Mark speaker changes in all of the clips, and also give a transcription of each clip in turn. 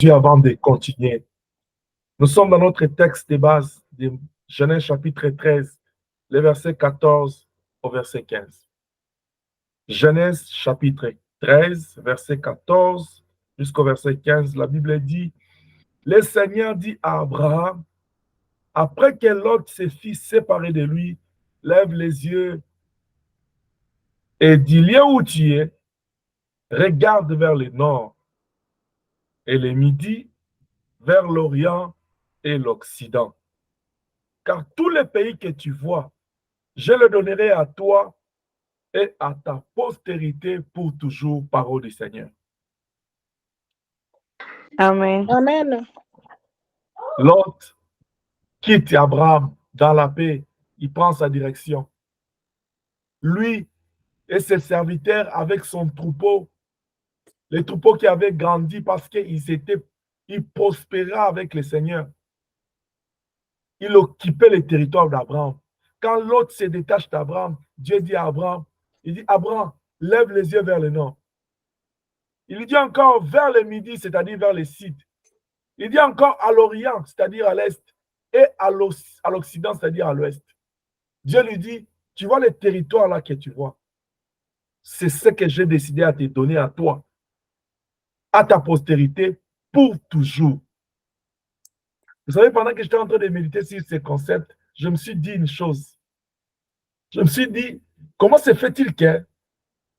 Speaker 1: Dieu avant de continuer. Nous sommes dans notre texte de base de Genèse chapitre 13, le verset 14 au verset 15. Genèse chapitre 13, verset 14 jusqu'au verset 15, la Bible dit, le Seigneur dit à Abraham, après que Lot se fit séparer de lui, lève les yeux et du lieu où tu es, regarde vers le nord et le midi, vers l'Orient et l'Occident. Car tous les pays que tu vois, je le donnerai à toi et à ta postérité pour toujours, parole du Seigneur.
Speaker 2: Amen.
Speaker 3: Amen.
Speaker 1: Lot quitte Abraham dans la paix, il prend sa direction. Lui et ses serviteurs avec son troupeau, les troupeaux qui avaient grandi parce qu'ils prospéraient avec le Seigneur. Il occupait le territoire d'Abraham. Quand Lot se détache d'Abraham, Dieu dit à Abraham, il dit, Abraham, lève les yeux vers le nord. Il lui dit encore vers le midi, c'est-à-dire vers le sud. Il dit encore à l'Orient, c'est-à-dire à l'Est, et à l'Occident, c'est-à-dire à l'Ouest. Dieu lui dit, tu vois le territoire là que tu vois. C'est ce que j'ai décidé à te donner à toi, à ta postérité, pour toujours. Vous savez, pendant que j'étais en train de méditer sur ces concepts, je me suis dit une chose. Je me suis dit, comment se fait-il que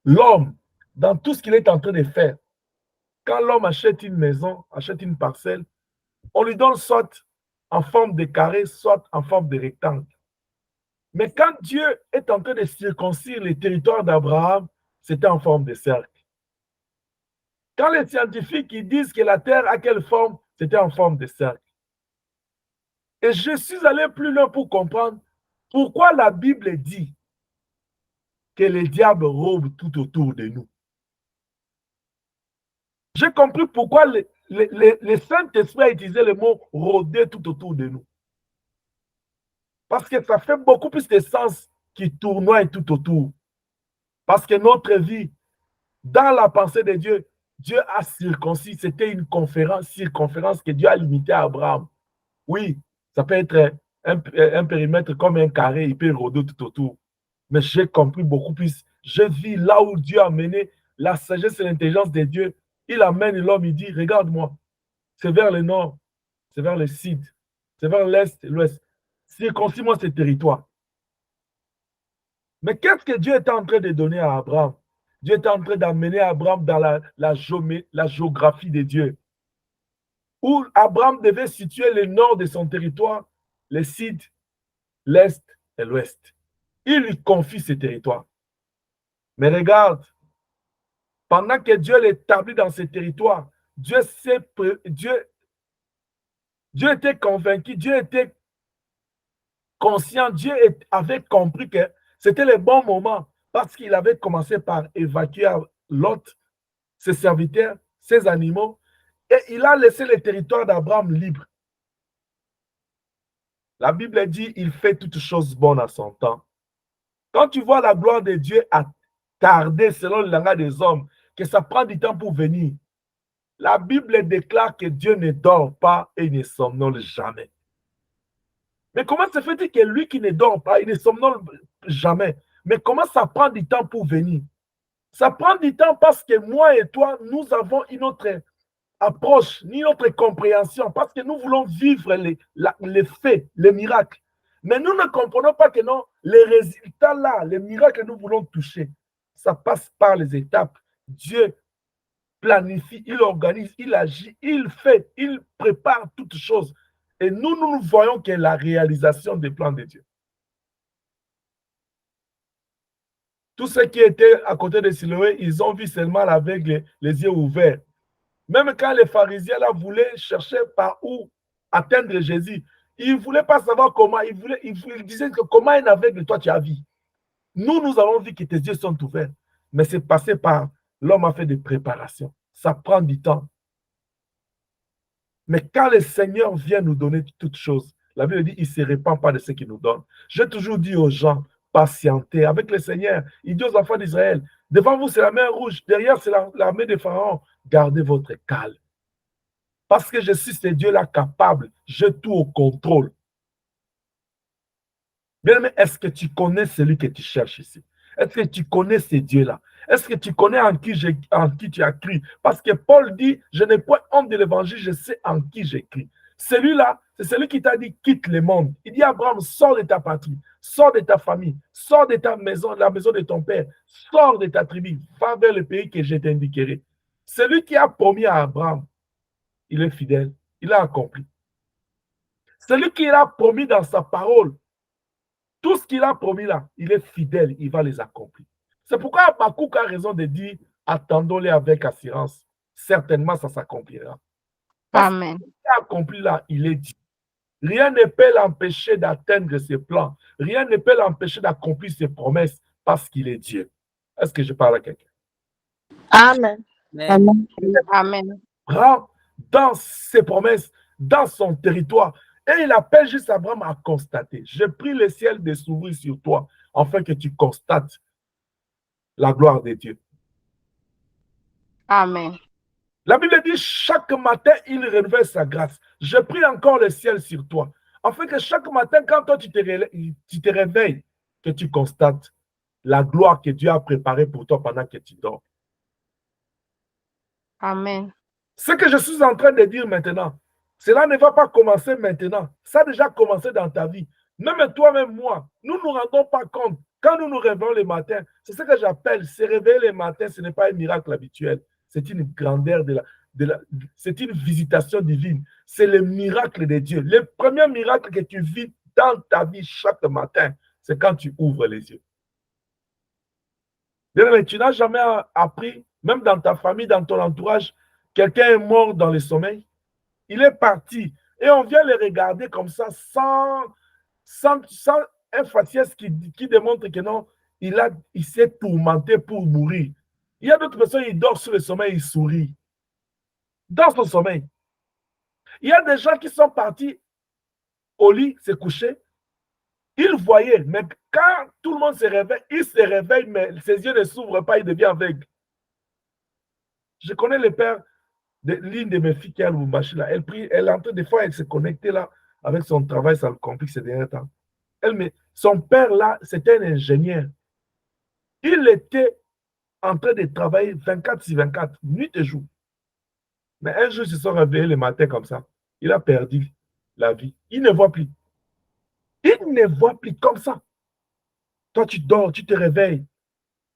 Speaker 1: l'homme, dans tout ce qu'il est en train de faire, quand l'homme achète une maison, achète une parcelle, on lui donne soit en forme de carré, soit en forme de rectangle. Mais quand Dieu est en train de circoncire les territoires d'Abraham, c'était en forme de cercle. Quand les scientifiques ils disent que la Terre a quelle forme, c'était en forme de cercle. Et je suis allé plus loin pour comprendre pourquoi la Bible dit que les diables rôdent tout autour de nous. J'ai compris pourquoi le Saint-Esprit a utilisé le mot rôder tout autour de nous. Parce que ça fait beaucoup plus de sens qui tournoie tout autour. Parce que notre vie, dans la pensée de Dieu, Dieu a circoncis. C'était une circonférence que Dieu a limitée à Abraham. Oui, ça peut être un périmètre comme un carré, il peut rôder tout autour. Mais j'ai compris beaucoup plus. Je vis là où Dieu a mené la sagesse et l'intelligence de Dieu. Il amène l'homme, il dit, regarde-moi, c'est vers le nord, c'est vers le sud, c'est vers l'est et l'ouest. Circoncis-moi ce territoire. Mais qu'est-ce que Dieu était en train de donner à Abraham? Dieu était en train d'amener Abraham dans la géographie de Dieu. Où Abraham devait situer le nord de son territoire, le sud, l'est et l'ouest. Il lui confie ce territoire. Mais regarde, pendant que Dieu l'établit dans ce territoire, Dieu était convaincu, Dieu était conscient, Dieu avait compris que c'était le bon moment parce qu'il avait commencé par évacuer Lot, ses serviteurs, ses animaux, et il a laissé le territoire d'Abraham libre. La Bible dit, il fait toutes choses bonnes à son temps. Quand tu vois la gloire de Dieu tarder selon le langage des hommes, que ça prend du temps pour venir, la Bible déclare que Dieu ne dort pas et ne somnole jamais. Mais comment se fait-il que lui qui ne dort pas, il ne somnole jamais? Mais comment ça prend du temps pour venir? Ça prend du temps parce que moi et toi, nous avons une autre approche, ni notre compréhension, parce que nous voulons vivre les faits, les miracles. Mais nous ne comprenons pas que non, les résultats là, les miracles que nous voulons toucher, ça passe par les étapes. Dieu planifie, il organise, il agit, il fait, il prépare toutes choses. Et nous ne voyons que la réalisation des plans de Dieu. Tous ceux qui étaient à côté de Siloé, ils ont vu seulement avec les yeux ouverts. Même quand les pharisiens là voulaient chercher par où atteindre Jésus, ils ne voulaient pas savoir comment, ils disaient que comment un aveugle toi tu as vu. Nous avons vu que tes yeux sont ouverts, mais c'est passé par l'homme a fait des préparations. Ça prend du temps. Mais quand le Seigneur vient nous donner toutes choses, la Bible dit, il ne se répand pas de ce qu'il nous donne. J'ai toujours dit aux gens, patientez avec le Seigneur. Il dit aux enfants d'Israël, devant vous c'est la mer rouge, derrière c'est la mer de Pharaon. Gardez votre calme. Parce que je suis ce Dieu-là capable. J'ai tout au contrôle. Bien-aimé, est-ce que tu connais celui que tu cherches ici? Est-ce que tu connais ce Dieu-là? Est-ce que tu connais en qui tu as cru? Parce que Paul dit, je n'ai point honte de l'évangile, je sais en qui j'écris. Celui-là, c'est celui qui t'a dit, quitte le monde. Il dit, Abraham, sors de ta patrie, sors de ta famille, sors de ta maison, de la maison de ton père, sors de ta tribu, va vers le pays que je t'indiquerai. Celui qui a promis à Abraham, il est fidèle, il a accompli. Celui qui l'a promis dans sa parole, tout ce qu'il a promis là, il est fidèle, il va les accomplir. C'est pourquoi Habakkuk a raison de dire, attendons-les avec assurance. Certainement, ça s'accomplira. Parce
Speaker 2: Amen.
Speaker 1: qu'il a accompli là, il est dit. Rien ne peut l'empêcher d'atteindre ses plans. Rien ne peut l'empêcher d'accomplir ses promesses parce qu'il est Dieu. Est-ce que je parle à quelqu'un?
Speaker 3: Amen.
Speaker 2: Amen. Amen.
Speaker 1: Dans ses promesses, dans son territoire. Et il appelle juste Abraham à constater. Je prie le ciel de s'ouvrir sur toi, afin que tu constates la gloire de Dieu.
Speaker 2: Amen.
Speaker 1: La Bible dit, chaque matin, il renouvelle sa grâce. Je prie encore le ciel sur toi, afin que chaque matin, quand toi tu te réveilles, que tu constates la gloire que Dieu a préparée pour toi pendant que tu dors.
Speaker 2: Amen.
Speaker 1: Ce que je suis en train de dire maintenant, cela ne va pas commencer maintenant. Ça a déjà commencé dans ta vie. Même toi, même moi, nous ne nous rendons pas compte. Quand nous nous réveillons le matin, c'est ce que j'appelle, se réveiller le matin, ce n'est pas un miracle habituel. C'est une grandeur c'est une visitation divine. C'est le miracle de Dieu. Le premier miracle que tu vis dans ta vie chaque matin, c'est quand tu ouvres les yeux. Mais tu n'as jamais appris, même dans ta famille, dans ton entourage, quelqu'un est mort dans le sommeil. Il est parti. Et on vient le regarder comme ça, sans un faciès qui démontre que non, il s'est tourmenté pour mourir. Il y a d'autres personnes, ils dorment sur le sommeil, ils sourient. Dans son sommeil. Il y a des gens qui sont partis au lit, se coucher. Ils voyaient, mais quand tout le monde se réveille, il se réveille, mais ses yeux ne s'ouvrent pas, il devient aveugle. Je connais le père de l'une de mes filles qui a le machine là. Elle est en train, des fois, elle se connectait là avec son travail, ça le complique ces derniers temps. Son père là, c'était un ingénieur. Il était en train de travailler 24 sur 24, nuit et jour. Mais un jour, ils se sont réveillés le matin comme ça. Il a perdu la vie. Il ne voit plus. Il ne voit plus comme ça. Toi, tu dors, tu te réveilles.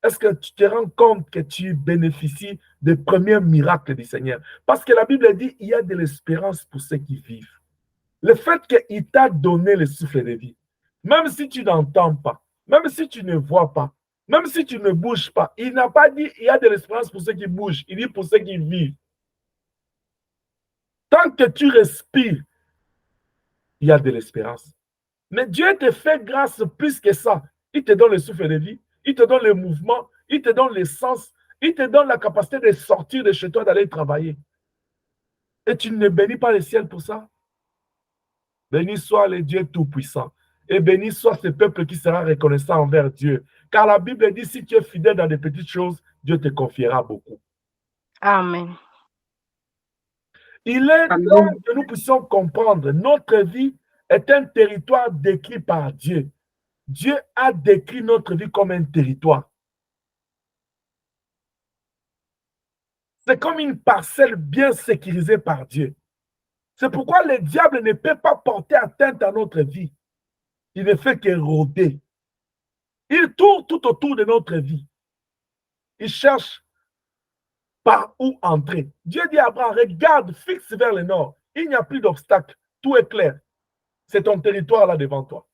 Speaker 1: Est-ce que tu te rends compte que tu bénéficies des premiers miracles du Seigneur? Parce que la Bible dit qu'il y a de l'espérance pour ceux qui vivent. Le fait qu'il t'a donné le souffle de vie, même si tu n'entends pas, même si tu ne vois pas, même si tu ne bouges pas, il n'a pas dit qu'il y a de l'espérance pour ceux qui bougent, il dit pour ceux qui vivent. Tant que tu respires, il y a de l'espérance. Mais Dieu te fait grâce plus que ça. Il te donne le souffle de vie, il te donne le mouvement, il te donne l'essence, il te donne la capacité de sortir de chez toi, d'aller travailler. Et tu ne bénis pas le ciel pour ça? Béni soit le Dieu Tout-Puissant. Et béni soit ce peuple qui sera reconnaissant envers Dieu. Car la Bible dit, si tu es fidèle dans des petites choses, Dieu te confiera beaucoup.
Speaker 2: Amen.
Speaker 1: Il est temps que nous puissions comprendre, notre vie est un territoire décrit par Dieu. Dieu a décrit notre vie comme un territoire. C'est comme une parcelle bien sécurisée par Dieu. C'est pourquoi le diable ne peut pas porter atteinte à notre vie. Il ne fait que rôder. Il tourne tout autour de notre vie. Il cherche par où entrer. Dieu dit à Abraham, regarde, fixe vers le nord. Il n'y a plus d'obstacle. Tout est clair. C'est ton territoire là devant toi.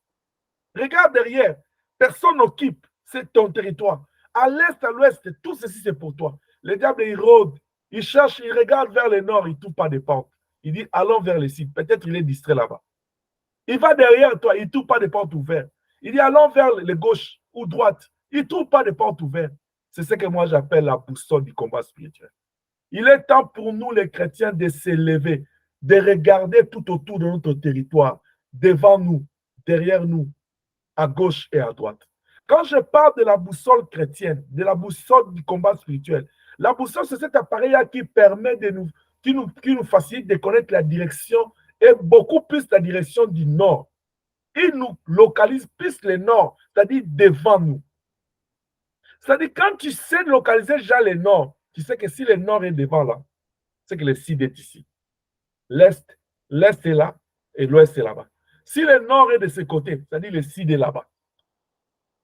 Speaker 1: Regarde derrière. Personne n'occupe. C'est ton territoire. À l'est, à l'ouest, tout ceci c'est pour toi. Le diable, il rôde. Il cherche, il regarde vers le nord, il ne trouve pas de porte. Il dit, allons vers le sud. Peut-être il est distrait là-bas. Il va derrière toi, il ne trouve pas de porte ouverte. Il dit, allons vers le gauche ou droite. Il ne trouve pas de porte ouverte. C'est ce que moi j'appelle la boussole du combat spirituel. Il est temps pour nous, les chrétiens, de s'élever, de regarder tout autour de notre territoire, devant nous, derrière nous, à gauche et à droite. Quand je parle de la boussole chrétienne, de la boussole du combat spirituel, la boussole, c'est cet appareil-là qui permet de qui nous facilite de connaître la direction et beaucoup plus la direction du nord. Il nous localise plus le nord, c'est-à-dire devant nous. C'est-à-dire quand tu sais localiser déjà le nord, tu sais que si le nord est devant là, c'est que le sud est ici. L'est est là et l'ouest est là-bas. Si le nord est de ce côté, c'est-à-dire le sud est là-bas.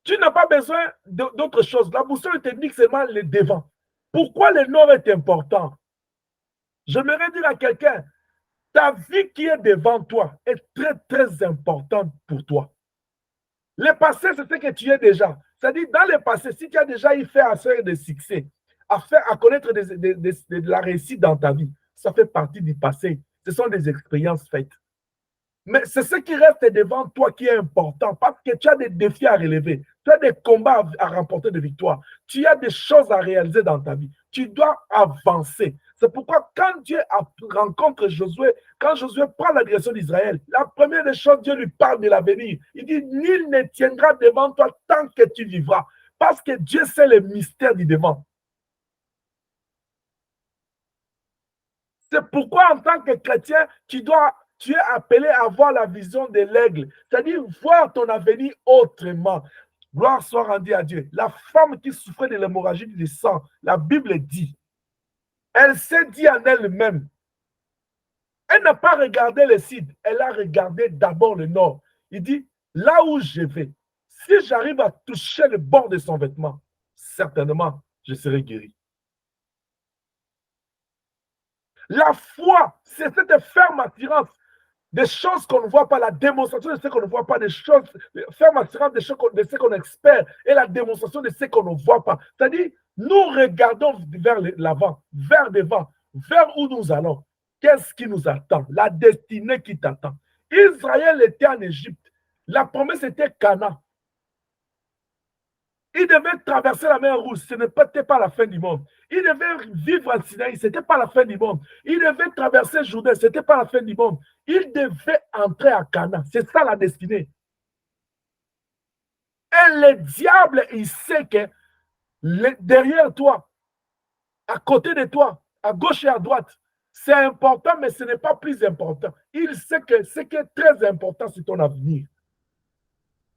Speaker 1: Tu n'as pas besoin d'autre chose. La boussole technique, c'est seulement le devant. Pourquoi le nord est important? J'aimerais dire à quelqu'un, ta vie qui est devant toi est très, très importante pour toi. Le passé, c'est ce que tu es déjà. C'est-à-dire, dans le passé, si tu as déjà eu fait affaire de succès, à connaître de la réussite dans ta vie, ça fait partie du passé. Ce sont des expériences faites. Mais c'est ce qui reste devant toi qui est important parce que tu as des défis à relever, tu as des combats à remporter de victoires, tu as des choses à réaliser dans ta vie. Tu dois avancer. C'est pourquoi quand Dieu rencontre Josué, quand Josué prend la direction d'Israël, la première des choses, Dieu lui parle de l'avenir. Il dit, nul ne tiendra devant toi tant que tu vivras. Parce que Dieu sait le mystère du devant. C'est pourquoi en tant que chrétien, tu es appelé à voir la vision de l'aigle, c'est-à-dire voir ton avenir autrement. Gloire soit rendue à Dieu. La femme qui souffrait de l'hémorragie du sang, la Bible dit, elle s'est dit en elle-même, elle n'a pas regardé le sud, elle a regardé d'abord le nord. Il dit, là où je vais, si j'arrive à toucher le bord de son vêtement, certainement, je serai guéri. La foi, c'est cette ferme attirance des choses qu'on ne voit pas, la démonstration de ce qu'on ne voit pas, des choses, ferme attirance de ce qu'on espère et la démonstration de ce qu'on ne voit pas. C'est-à-dire, nous regardons vers l'avant, vers devant, vers où nous allons. Qu'est-ce qui nous attend? La destinée qui t'attend. Israël était en Égypte. La promesse était Canaan. Il devait traverser la mer Rouge, ce n'était pas la fin du monde. Il devait vivre en Sinaï, ce n'était pas la fin du monde. Il devait traverser Jourdain, ce n'était pas la fin du monde. Il devait entrer à Canaan. C'est ça la destinée. Et le diable, il sait que derrière toi, à côté de toi, à gauche et à droite, c'est important, mais ce n'est pas plus important. Il sait que ce qui est très important, c'est ton avenir.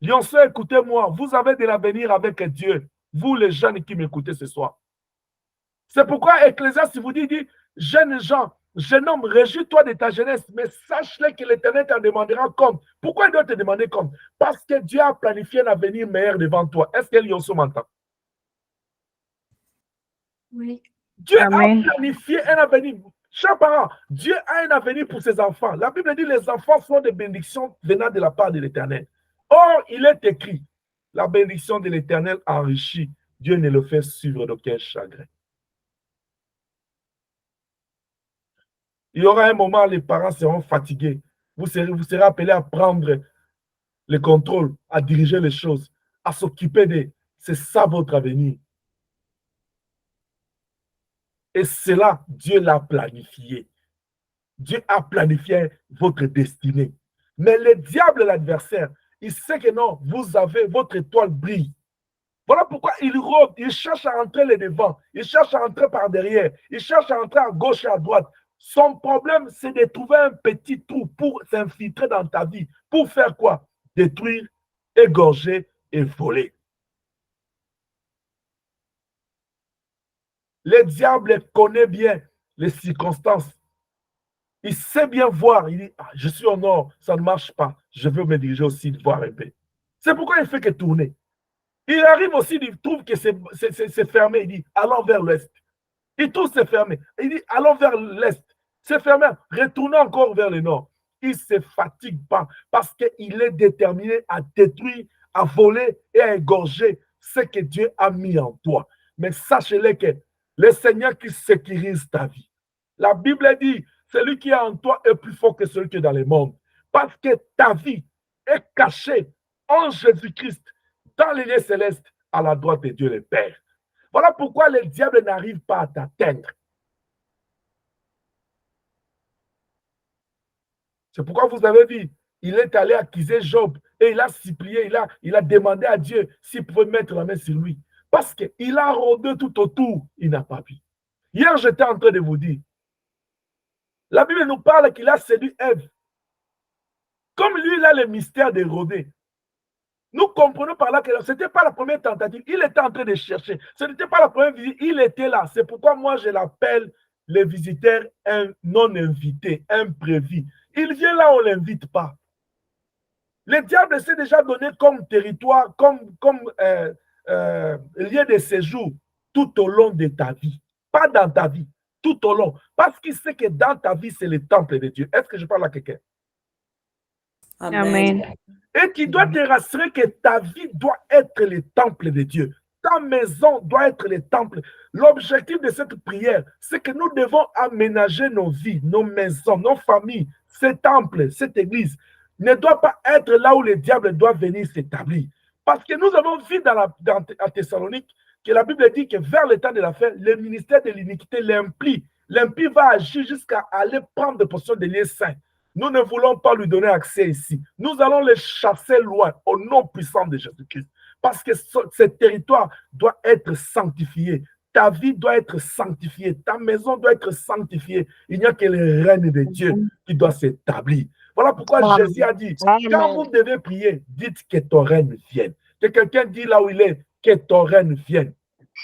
Speaker 1: Lionceau, écoutez-moi, vous avez de l'avenir avec Dieu, vous les jeunes qui m'écoutez ce soir. C'est pourquoi Ecclésiaste vous dit, jeunes gens, jeune homme, réjouis-toi de ta jeunesse, mais sache-le que l'Éternel t'en demandera compte. Pourquoi il doit te demander compte? Parce que Dieu a planifié un avenir meilleur devant toi. Est-ce que Lionceau m'entend?
Speaker 2: Oui.
Speaker 1: Dieu
Speaker 2: Amen.
Speaker 1: a planifié un avenir. Chaque parent, Dieu a un avenir pour ses enfants. La Bible dit les enfants sont des bénédictions venant de la part de l'Éternel. Or, il est écrit, la bénédiction de l'Éternel enrichit. Dieu ne le fait suivre d'aucun chagrin. Il y aura un moment où les parents seront fatigués. Vous serez appelés à prendre le contrôle, à diriger les choses, à s'occuper de... C'est ça votre avenir. Et cela, Dieu l'a planifié. Dieu a planifié votre destinée. Mais le diable, l'adversaire, il sait que non, vous avez, votre étoile brille. Voilà pourquoi il rôde, il cherche à entrer les devants, il cherche à entrer par derrière, il cherche à entrer à gauche et à droite. Son problème, c'est de trouver un petit trou pour s'infiltrer dans ta vie. Pour faire quoi? Détruire, égorger et voler. Le diable connaît bien les circonstances. Il sait bien voir. Il dit, ah, je suis au nord, ça ne marche pas. Je veux me diriger au sud, voir un peu. C'est pourquoi il ne fait que tourner. Il arrive aussi, il trouve que c'est fermé. Il dit, allons vers l'est. Il trouve c'est fermé. Il dit, allons vers l'est. C'est fermé. Retournons encore vers le nord. Il ne se fatigue pas parce qu'il est déterminé à détruire, à voler et à égorger ce que Dieu a mis en toi. Mais sachez-le que le Seigneur qui sécurise ta vie. La Bible dit, celui qui est en toi est plus fort que celui qui est dans le monde. Parce que ta vie est cachée en Jésus-Christ, dans les lieux célestes, à la droite de Dieu le Père. Voilà pourquoi le diable n'arrive pas à t'atteindre. C'est pourquoi vous avez vu, il est allé accuser Job et il a supplié, il a demandé à Dieu s'il pouvait mettre la main sur lui. Parce qu'il a rôdé tout autour, il n'a pas pu. Hier, j'étais en train de vous dire, La Bible nous parle qu'il a séduit Ève. Comme lui, il a le mystère d'Hérodée. Nous comprenons par là que ce n'était pas la première tentative. Il était en train de chercher. Ce n'était pas la première visite. Il était là. C'est pourquoi moi, je l'appelle les visiteurs non invités, imprévus. Il vient là, on ne l'invite pas. Le diable s'est déjà donné comme territoire, comme lieu de séjour tout au long de ta vie. Pas dans ta vie, tout au long. Parce qu'il sait que dans ta vie, c'est le temple de Dieu. Est-ce que je parle à quelqu'un?
Speaker 2: Amen.
Speaker 1: Et tu dois te rassurer que ta vie doit être le temple de Dieu. Ta maison doit être le temple. L'objectif de cette prière, c'est que nous devons aménager nos vies, nos maisons, nos familles. Ce temple, cette église, ne doit pas être là où le diable doit venir s'établir. Parce que nous avons vu à Thessalonique que la Bible dit que vers le temps de la fin, le ministère de l'iniquité, l'impie va agir jusqu'à aller prendre possession des lieux saints. Nous ne voulons pas lui donner accès ici. Nous allons les chasser loin au nom puissant de Jésus-Christ. Parce que ce territoire doit être sanctifié. Ta vie doit être sanctifiée. Ta maison doit être sanctifiée. Il n'y a que le règne de Dieu qui doit s'établir. Voilà pourquoi Jésus a dit, quand vous devez prier, dites que ton règne vienne. Que quelqu'un dit là où il est, que ton règne vienne.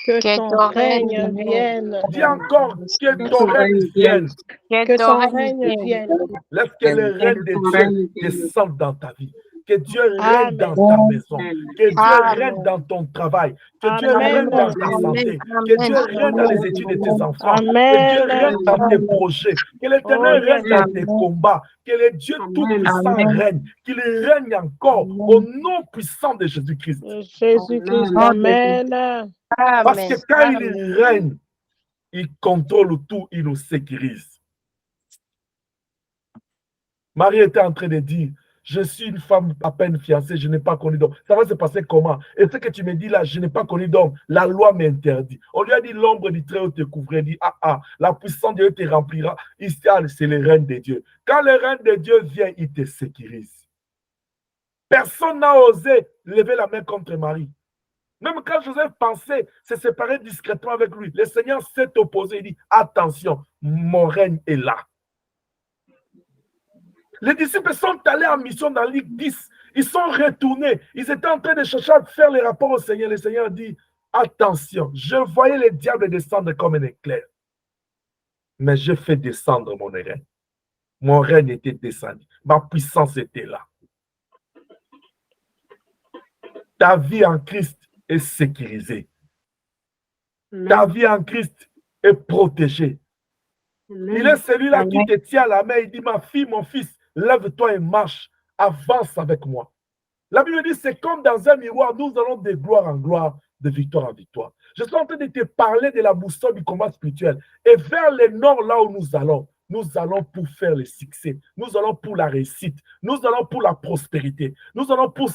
Speaker 3: Que ton règne vienne.
Speaker 1: Dis encore que ton règne vienne.
Speaker 3: Que ton règne vienne.
Speaker 1: Laisse que le règne de Dieu descende dans ta vie. Que Dieu règne dans ta maison. Que Dieu règne dans ton travail. Que Dieu règne dans ta santé. Que Dieu règne dans les études de tes enfants. Que Dieu règne dans tes projets. Que l'Éternel règne dans tes combats. Que le Dieu tout-puissant règne. Qu'il règne encore au nom puissant de Jésus-Christ.
Speaker 3: Jésus-Christ. Amen.
Speaker 1: Parce que quand il règne, il contrôle tout, il nous sécurise. Marie était en train de dire, je suis une femme à peine fiancée, je n'ai pas connu d'homme. Ça va se passer comment? Et ce que tu me dis là, je n'ai pas connu d'homme. La loi m'interdit. On lui a dit, l'ombre du Très-Haut te couvrait. Il dit, la puissance de Dieu te remplira. Ici, c'est le règne de Dieu. Quand le règne de Dieu vient, il te sécurise. Personne n'a osé lever la main contre Marie. Même quand Joseph pensait se séparer discrètement avec lui, le Seigneur s'est opposé. Il dit, attention, mon règne est là. Les disciples sont allés en mission dans Luc 10. Ils sont retournés. Ils étaient en train de chercher à faire les rapports au Seigneur. Le Seigneur dit, attention, je voyais les diables descendre comme un éclair. Mais je fais descendre mon règne. Mon règne était descendu. Ma puissance était là. Ta vie en Christ est sécurisée. Ta vie en Christ est protégée. Il est celui-là qui te tient à la main. Il dit, ma fille, mon fils, lève-toi et marche. Avance avec moi. La Bible dit, c'est comme dans un miroir, nous allons de gloire en gloire, de victoire en victoire. Je suis en train de te parler de la boussole du combat spirituel. Et vers le nord, là où nous allons pour faire le succès. Nous allons pour la réussite. Nous allons pour la prospérité. Nous allons pour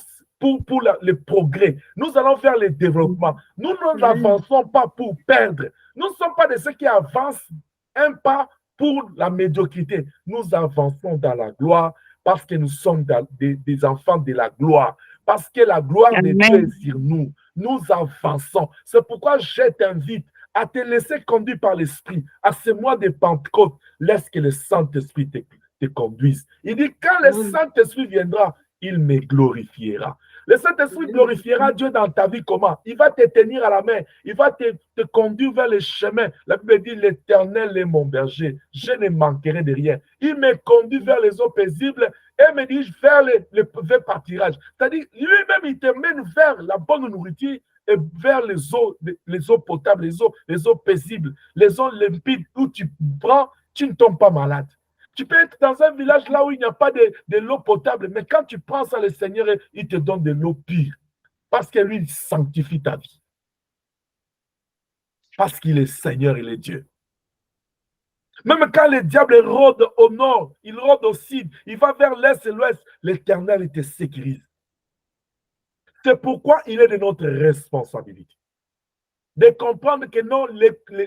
Speaker 1: le progrès. Nous allons vers le développement. Nous n'avançons pas pour perdre. Nous ne sommes pas de ceux qui avancent un pas pour la médiocrité. Nous avançons dans la gloire parce que nous sommes des enfants de la gloire. Parce que la gloire de Dieu est sur nous. Nous avançons. C'est pourquoi je t'invite à te laisser conduire par l'Esprit. À ce mois de Pentecôte, laisse que le Saint-Esprit te conduise. Il dit, quand le Saint-Esprit viendra, il me glorifiera. Le Saint-Esprit glorifiera Dieu dans ta vie comment? Il va te tenir à la main. Il va te conduire vers le chemin. La Bible dit, l'Éternel est mon berger. Je ne manquerai de rien. Il me conduit vers les eaux paisibles et me dirige vers le pâturage. C'est-à-dire, lui-même, il te mène vers la bonne nourriture et vers les eaux potables, les eaux paisibles, les eaux limpides où tu prends, tu ne tombes pas malade. Tu peux être dans un village là où il n'y a pas de l'eau potable, mais quand tu prends ça, le Seigneur, il te donne de l'eau pure. Parce que lui, il sanctifie ta vie. Parce qu'il est Seigneur, il est Dieu. Même quand le diable rôde au nord, il rôde au sud, il va vers l'est et l'ouest, l'Éternel, il te sécurise. C'est pourquoi il est de notre responsabilité. De comprendre que non,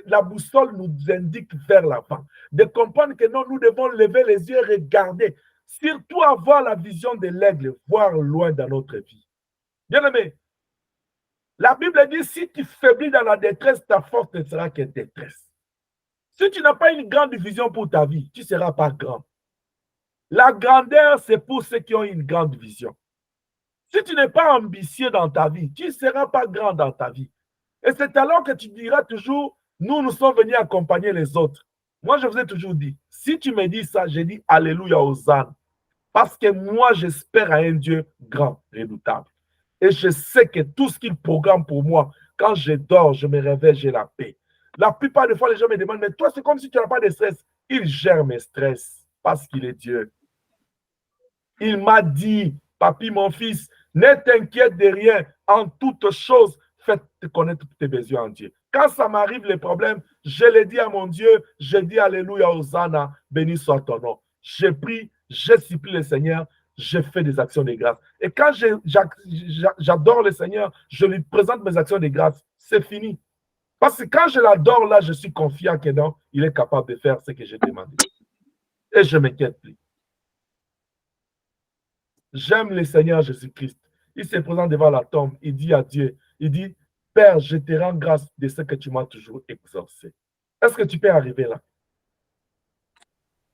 Speaker 1: la boussole nous indique vers l'avant. De comprendre que non, nous devons lever les yeux et regarder. Surtout avoir la vision de l'aigle, voir loin dans notre vie. Bien aimé, la Bible dit, si tu faiblis dans la détresse, ta force ne sera que détresse. Si tu n'as pas une grande vision pour ta vie, tu ne seras pas grand. La grandeur, c'est pour ceux qui ont une grande vision. Si tu n'es pas ambitieux dans ta vie, tu ne seras pas grand dans ta vie. Et c'est alors que tu diras toujours, nous sommes venus accompagner les autres. Moi, je vous ai toujours dit, si tu me dis ça, j'ai dit Alléluia, Hosanna. Parce que moi, j'espère à un Dieu grand, redoutable. Et je sais que tout ce qu'il programme pour moi, quand je dors, je me réveille, j'ai la paix. La plupart des fois, les gens me demandent, mais toi, c'est comme si tu n'as pas de stress. Il gère mes stress parce qu'il est Dieu. Il m'a dit, papi, mon fils, ne t'inquiète de rien. En toutes choses, fais-te connaître tes besoins en Dieu. Quand ça m'arrive, les problèmes, je les dis à mon Dieu, je dis Alléluia, Hosanna, béni soit ton nom. Je prie, je supplie le Seigneur, je fais des actions de grâce. Et quand j'adore le Seigneur, je lui présente mes actions de grâce, c'est fini. Parce que quand je l'adore, là, je suis confiant que non, il est capable de faire ce que j'ai demandé. Et je ne m'inquiète plus. J'aime le Seigneur Jésus-Christ. Il se présente devant la tombe. Il dit à Dieu, il dit, Père, je te rends grâce de ce que tu m'as toujours exaucé. Est-ce que tu peux arriver là?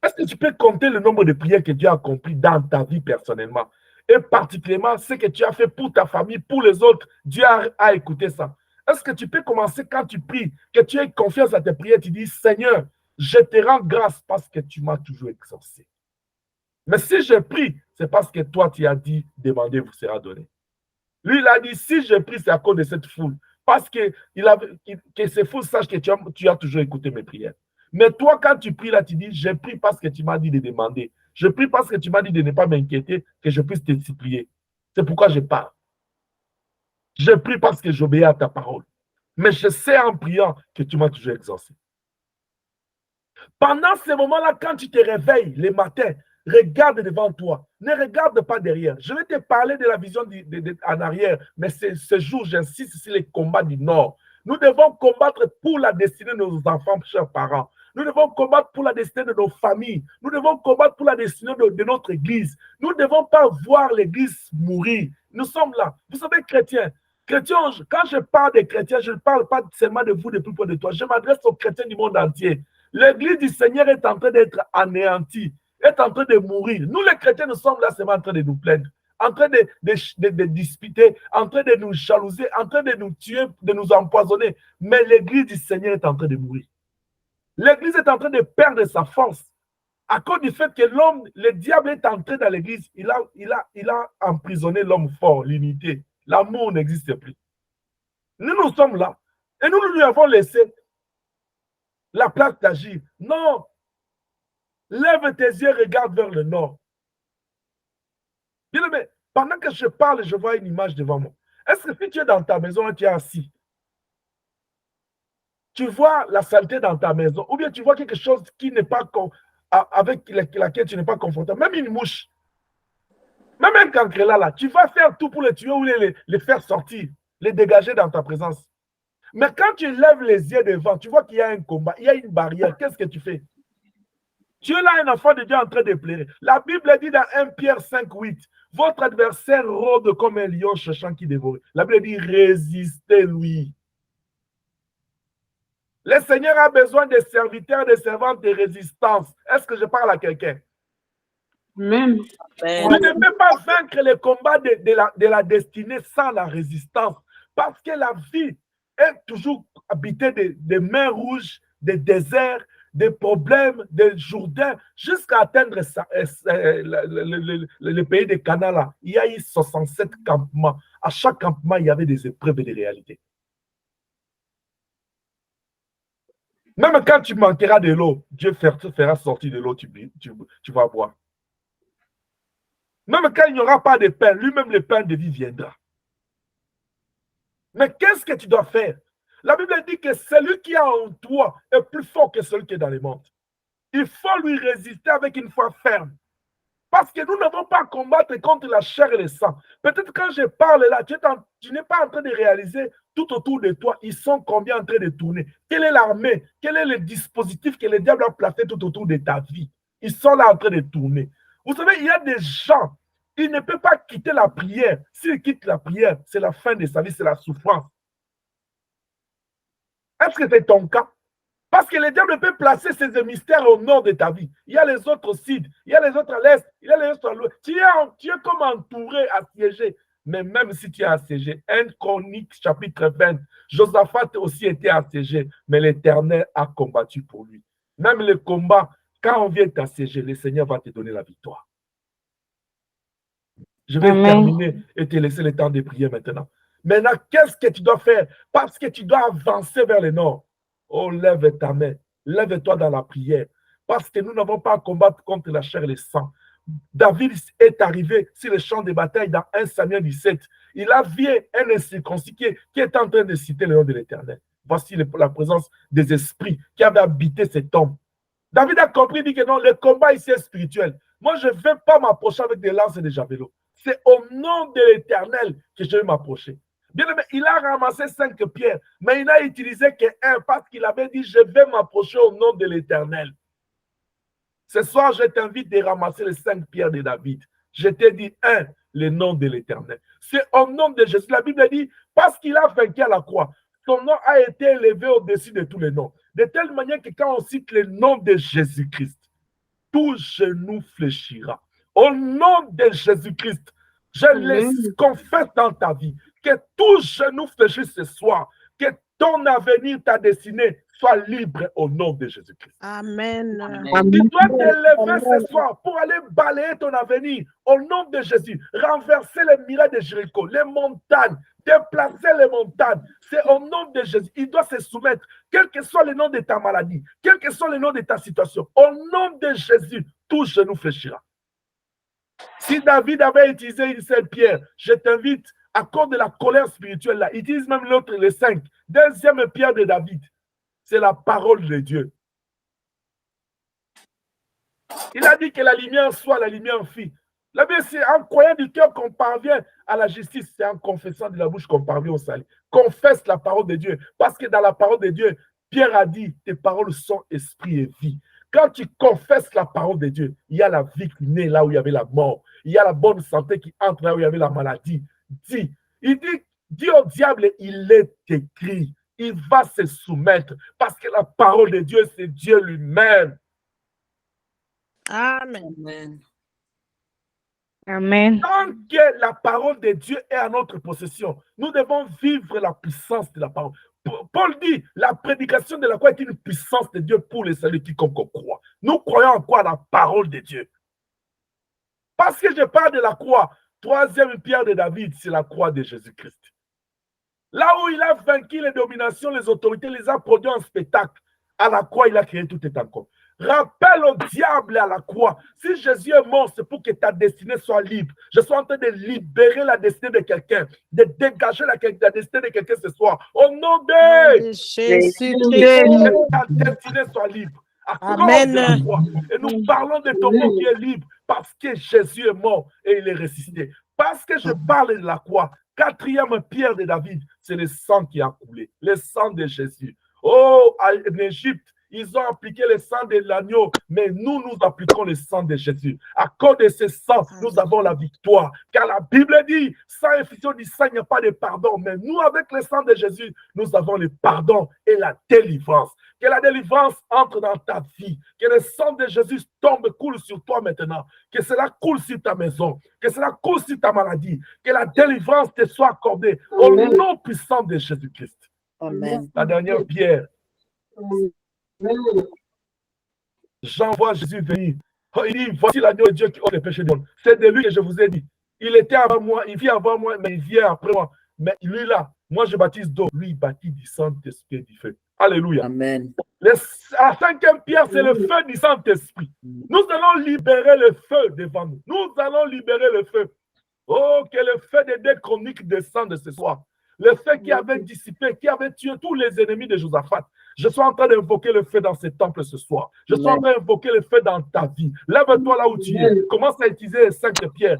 Speaker 1: Est-ce que tu peux compter le nombre de prières que Dieu a accompli dans ta vie personnellement? Et particulièrement ce que tu as fait pour ta famille, pour les autres. Dieu a écouté ça. Est-ce que tu peux commencer quand tu pries, que tu aies confiance à tes prières, tu dis, Seigneur, je te rends grâce parce que tu m'as toujours exaucé. Mais si je prie, c'est parce que toi, tu as dit, demandez, vous sera donné. Lui, il a dit, si je prie, c'est à cause de cette foule. Parce que ces foules sachent que tu as toujours écouté mes prières. Mais toi, quand tu pries là, tu dis, je prie parce que tu m'as dit de demander. Je prie parce que tu m'as dit de ne pas m'inquiéter, que je puisse te supplier. C'est pourquoi je parle. Je prie parce que j'obéis à ta parole. Mais je sais en priant que tu m'as toujours exaucé. Pendant ce moment-là, quand tu te réveilles le matin, regarde devant toi. Ne regarde pas derrière. Je vais te parler de la vision en arrière, mais ce jour, j'insiste sur les combats du Nord. Nous devons combattre pour la destinée de nos enfants, chers parents. Nous devons combattre pour la destinée de nos familles. Nous devons combattre pour la destinée de notre Église. Nous ne devons pas voir l'Église mourir. Nous sommes là. Vous savez, chrétiens, quand je parle des chrétiens, je ne parle pas seulement de vous, de plus près de toi. Je m'adresse aux chrétiens du monde entier. L'Église du Seigneur est en train d'être anéantie, est en train de mourir. Nous, les chrétiens, nous sommes là seulement en train de nous plaindre, en train de disputer, en train de nous jalouser, en train de nous tuer, de nous empoisonner. Mais l'Église du Seigneur est en train de mourir. L'Église est en train de perdre sa force à cause du fait que l'homme, le diable est entré dans l'Église. Il a emprisonné l'homme fort, l'unité. L'amour n'existe plus. Nous sommes là. Et nous lui avons laissé la place d'agir. Non. Lève tes yeux, regarde vers le nord. Bien aimé, pendant que je parle, je vois une image devant moi. Est-ce que si tu es dans ta maison et tu es assis, tu vois la saleté dans ta maison, ou bien tu vois quelque chose qui n'est pas avec laquelle tu n'es pas confortable, même une mouche, même un cancrela là, tu vas faire tout pour les tuer ou les faire sortir, les dégager dans ta présence. Mais quand tu lèves les yeux devant, tu vois qu'il y a un combat, il y a une barrière, qu'est-ce que tu fais? Tu es là, un enfant de Dieu en train de pleurer. La Bible dit dans 1 Pierre 5, 8, votre adversaire rôde comme un lion cherchant qui dévore. La Bible dit, résistez-lui. Le Seigneur a besoin des serviteurs, des servantes de résistance. Est-ce que je parle à quelqu'un?
Speaker 4: Amen.
Speaker 1: Tu ne peux pas vaincre les combats de la destinée sans la résistance. Parce que la vie est toujours habitée de mers rouges, de déserts, des problèmes, des Jourdains, jusqu'à atteindre le pays de Canaan. Il y a eu 67 campements. À chaque campement, il y avait des épreuves et des réalités. Même quand tu manqueras de l'eau, Dieu te fera sortir de l'eau, tu vas boire. Même quand il n'y aura pas de pain, lui-même le pain de vie viendra. Mais qu'est-ce que tu dois faire? La Bible dit que celui qui est en toi est plus fort que celui qui est dans les mondes. Il faut lui résister avec une foi ferme. Parce que nous n'avons pas à combattre contre la chair et le sang. Peut-être quand je parle là, tu n'es pas en train de réaliser tout autour de toi, ils sont combien en train de tourner. Quelle est l'armée? Quel est le dispositif que le diable a placé tout autour de ta vie? Ils sont là en train de tourner. Vous savez, il y a des gens, ils ne peuvent pas quitter la prière. S'ils quittent la prière, c'est la fin de sa vie, c'est la souffrance. Est-ce que c'est ton cas? Parce que le diable peut placer ses mystères au nord de ta vie. Il y a les autres au sud, il y a les autres à l'est, il y a les autres à l'ouest. Tu es comme entouré, assiégé. Mais même si tu es assiégé, 1 Chronique chapitre 20, Josaphat aussi était assiégé, mais l'Éternel a combattu pour lui. Même le combat, quand on vient t'assiéger, le Seigneur va te donner la victoire. Je vais terminer et te laisser le temps de prier maintenant. Maintenant, qu'est-ce que tu dois faire? Parce que tu dois avancer vers le nord. Oh, lève ta main, lève-toi dans la prière. Parce que nous n'avons pas à combattre contre la chair et le sang. David est arrivé sur le champ de bataille dans 1 Samuel 17. Il a vu un incirconcis qui est en train de citer le nom de l'Éternel. Voici la présence des esprits qui avaient habité cet homme. David a compris, dit que non, le combat ici est spirituel. Moi, je ne vais pas m'approcher avec des lances et des javelots. C'est au nom de l'Éternel que je vais m'approcher. Bien aimé, il a ramassé 5 pierres, mais il n'a utilisé qu'un parce qu'il avait dit, je vais m'approcher au nom de l'Éternel. Ce soir, je t'invite de ramasser les 5 pierres de David. Je t'ai dit, le nom de l'Éternel. C'est au nom de Jésus. La Bible dit, parce qu'il a vaincu à la croix, son nom a été élevé au-dessus de tous les noms. De telle manière que quand on cite le nom de Jésus-Christ, tout genou fléchira. Au nom de Jésus-Christ, je le confesse dans ta vie, que tout genou fléchisse ce soir, que ton avenir, ta destinée, soit libre au nom de Jésus-Christ.
Speaker 3: Amen.
Speaker 1: Tu dois te lever ce soir pour aller balayer ton avenir au nom de Jésus. Renverser les murailles de Jéricho, les montagnes, déplacer les montagnes. C'est au nom de Jésus. Il doit se soumettre, quel que soit le nom de ta maladie, quel que soit le nom de ta situation. Au nom de Jésus, tout genou fléchira. Si David avait utilisé une seule pierre, je t'invite, à cause de la colère spirituelle, là, il utilise même l'autre, les 5. Deuxième pierre de David, c'est la parole de Dieu. Il a dit que la lumière soit, la lumière fille. La Bible, c'est en croyant du cœur qu'on parvient à la justice, c'est en confessant de la bouche qu'on parvient au salut. Confesse la parole de Dieu, parce que dans la parole de Dieu, Pierre a dit, tes paroles sont esprit et vie. Quand tu confesses la parole de Dieu, il y a la vie qui naît là où il y avait la mort. Il y a la bonne santé qui entre là où il y avait la maladie. Dis au diable, il est écrit. Il va se soumettre parce que la parole de Dieu, c'est Dieu lui-même.
Speaker 3: Amen.
Speaker 2: Amen.
Speaker 1: Tant que la parole de Dieu est à notre possession, nous devons vivre la puissance de la parole. Paul dit, la prédication de la croix est une puissance de Dieu pour les saluts quiconque croit. Nous croyons en quoi? La parole de Dieu. Parce que je parle de la croix, troisième pierre de David, c'est la croix de Jésus-Christ. Là où il a vaincu les dominations, les autorités, les a produits en spectacle. À la croix, il a créé tout est encore. Rappelle au diable à la croix. Si Jésus est mort, c'est pour que ta destinée soit libre. Je suis en train de libérer la destinée de quelqu'un, de dégager la destinée de quelqu'un ce soir. Au nom de
Speaker 3: Jésus-Christ.
Speaker 1: que ta destinée soit libre. À
Speaker 3: Amen.
Speaker 1: cause de la croix. Et nous parlons de ton mot qui est libre parce que Jésus est mort et il est ressuscité. Parce que je parle de la croix. Quatrième pierre de David, c'est le sang qui a coulé. Le sang de Jésus. Oh, en Égypte, ils ont appliqué le sang de l'agneau, mais nous appliquons le sang de Jésus. À cause de ce sang, nous avons la victoire. Car la Bible dit, sans effusion du sang, il n'y a pas de pardon. Mais nous, avec le sang de Jésus, nous avons le pardon et la délivrance. Que la délivrance entre dans ta vie. Que le sang de Jésus coule sur toi maintenant. Que cela coule sur ta maison. Que cela coule sur ta maladie. Que la délivrance te soit accordée au nom puissant de Jésus-Christ.
Speaker 3: Amen.
Speaker 1: La dernière pierre. Jean voit Jésus venir. Il dit, voici l'agneau de Dieu qui ôte les péchés du monde. C'est de lui que je vous ai dit. Il était avant moi, il vit avant moi, mais il vient après moi. Mais lui là, moi je baptise d'eau. Lui, il baptise du Saint-Esprit et du feu. Alléluia. Amen. La cinquième pierre, c'est le feu du Saint-Esprit. Nous allons libérer le feu devant nous. Nous allons libérer le feu. Oh, que le feu des 2 Chroniques descende ce soir. Le feu qui avait dissipé, qui avait tué tous les ennemis de Josaphat. Je suis en train d'invoquer le feu dans ce temple ce soir. Je suis en train d'invoquer le feu dans ta vie. Lève-toi là où tu es. Commence à utiliser les 5 pierres.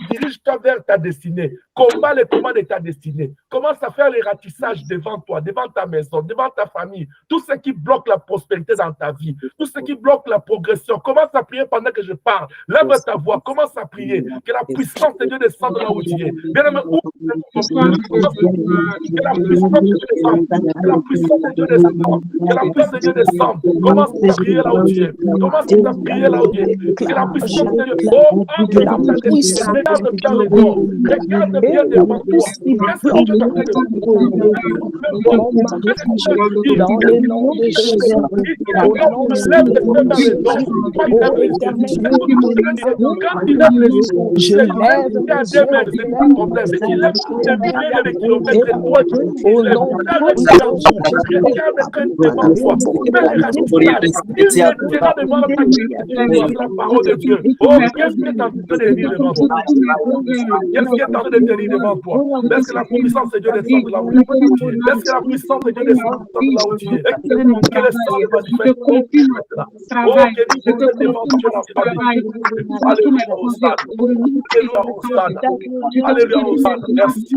Speaker 1: Dirige-toi vers ta destinée. Combat les combats de ta destinée. Commence à faire les ratissages devant toi, devant ta maison, devant ta famille. Tout ce qui bloque la prospérité dans ta vie. Tout ce qui bloque la progression. Commence à prier pendant que je parle. Lève ta voix. Commence à prier. Que la puissance de Dieu descende là où tu es. Bien-aimé, que la puissance de Dieu descende. Que la puissance de Dieu descende. toi. Que la puissance de Dieu descende. Commence à prier là où tu es. Commence à prier là où tu es. Que la puissance de Dieu. Oh, entre dans ta destinée. Regarde bien les bords. Regarde bien devant toi. Qu'est-ce que Dieu est en train de faire?
Speaker 3: Dans le nom de Jésus.
Speaker 1: Quand il lève les yeux, je lève les yeux, c'est pas un problème. C'est qu'il lève des milliers de kilomètres de toi. Au nom de Jésus, regarde devant toi. Il mettra devant la parole de Dieu. Oh, qu'est-ce qui est en train de dire devant toi? Qu'est-ce qui est en train de te dire devant toi? Laisse que la puissance de Dieu descende là où tu es. Laisse que la puissance de Dieu descende là où tu es. Que le sang va te faire maintenant. Oh, que Dieu te devant Dieu la famille. Alléluia, Hosanna. Alléluia, Hosanna. Alléluia, Hosanna. Merci.